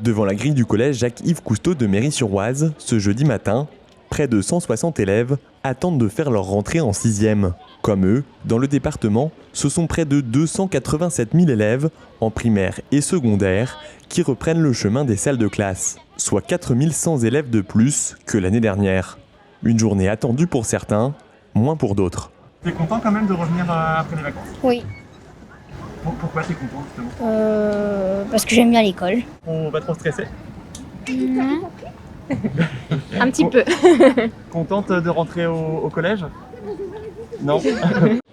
Devant la grille du collège Jacques-Yves Cousteau de Méry-sur-Oise, ce jeudi matin, près de 160 élèves attendent de faire leur rentrée en 6e. Comme eux, dans le département, ce sont près de 287 000 élèves, en primaire et secondaire, qui reprennent le chemin des salles de classe, soit 4 100 élèves de plus que l'année dernière. Une journée attendue pour certains, moins pour d'autres. T'es content quand même de revenir après les vacances? Oui, Pourquoi t'es content justement? parce que j'aime bien l'école. On va trop stresser? Un petit peu. Contente de rentrer au collège? Non?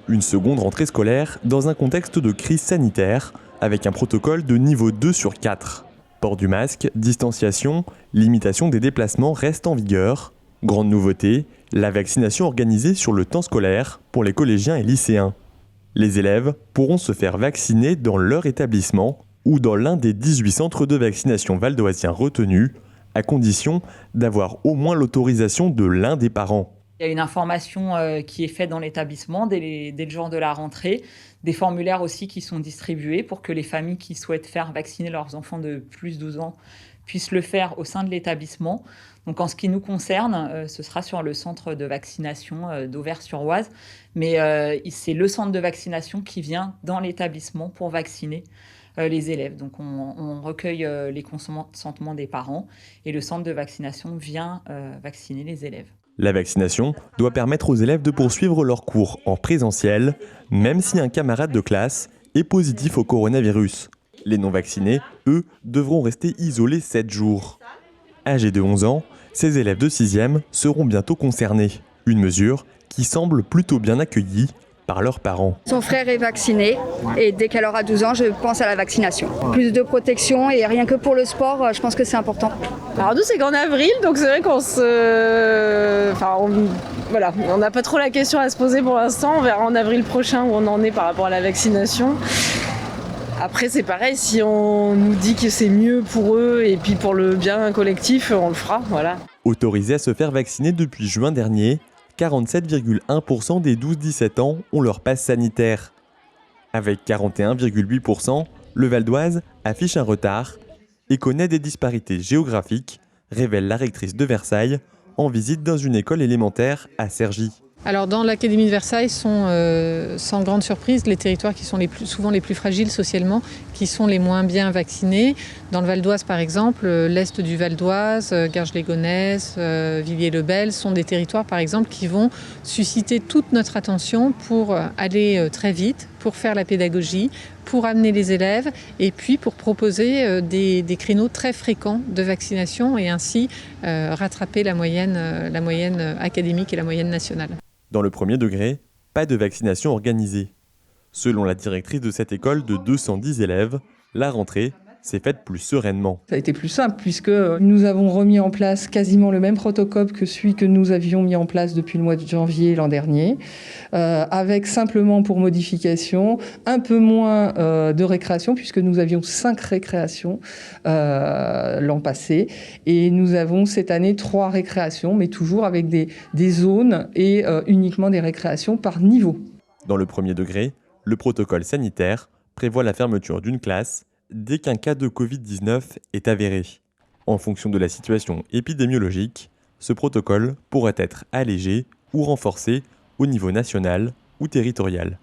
Une seconde rentrée scolaire dans un contexte de crise sanitaire, avec un protocole de niveau 2 sur 4. Port du masque, distanciation, limitation des déplacements restent en vigueur. Grande nouveauté, la vaccination organisée sur le temps scolaire pour les collégiens et lycéens. Les élèves pourront se faire vacciner dans leur établissement ou dans l'un des 18 centres de vaccination valdoisiens retenus, à condition d'avoir au moins l'autorisation de l'un des parents. Il y a une information qui est faite dans l'établissement dès le jour de la rentrée, des formulaires aussi qui sont distribués pour que les familles qui souhaitent faire vacciner leurs enfants de plus de 12 ans puissent le faire au sein de l'établissement. Donc en ce qui nous concerne, ce sera sur le centre de vaccination d'Auvers-sur-Oise, mais c'est le centre de vaccination qui vient dans l'établissement pour vacciner les élèves. Donc on recueille les consentements des parents et le centre de vaccination vient vacciner les élèves. La vaccination doit permettre aux élèves de poursuivre leurs cours en présentiel, même si un camarade de classe est positif au coronavirus. Les non-vaccinés, eux, devront rester isolés 7 jours. Âgés de 11 ans, ces élèves de 6e seront bientôt concernés. Une mesure qui semble plutôt bien accueillie par leurs parents. Son frère est vacciné et dès qu'elle aura 12 ans, je pense à la vaccination. Plus de protection et rien que pour le sport, je pense que c'est important. Alors nous c'est qu'en avril, donc c'est vrai qu'on on n'a pas trop la question à se poser pour l'instant. On verra en avril prochain où on en est par rapport à la vaccination. Après c'est pareil, si on nous dit que c'est mieux pour eux et puis pour le bien collectif, on le fera, voilà. Autorisés à se faire vacciner depuis juin dernier, 47,1% des 12-17 ans ont leur passe sanitaire. Avec 41,8%, le Val d'Oise affiche un retard et connaît des disparités géographiques, révèle la rectrice de Versailles en visite dans une école élémentaire à Cergy. Alors dans l'Académie de Versailles sont, sans grande surprise, les territoires qui sont souvent les plus fragiles socialement, qui sont les moins bien vaccinés. Dans le Val d'Oise par exemple, l'Est du Val d'Oise, Garges-les-Gonesse, Villiers-le-Bel sont des territoires par exemple qui vont susciter toute notre attention pour aller très vite, pour faire la pédagogie, pour amener les élèves et puis pour proposer des créneaux très fréquents de vaccination et ainsi rattraper la moyenne académique et la moyenne nationale. Dans le premier degré, pas de vaccination organisée. Selon la directrice de cette école de 210 élèves, la rentrée s'est faite plus sereinement. Ça a été plus simple puisque nous avons remis en place quasiment le même protocole que celui que nous avions mis en place depuis le mois de janvier l'an dernier, avec simplement pour modification un peu moins de récréation puisque nous avions 5 récréations l'an passé et nous avons cette année 3 récréations mais toujours avec des zones et uniquement des récréations par niveau. Dans le premier degré, le protocole sanitaire prévoit la fermeture d'une classe dès qu'un cas de Covid-19 est avéré. En fonction de la situation épidémiologique, ce protocole pourrait être allégé ou renforcé au niveau national ou territorial.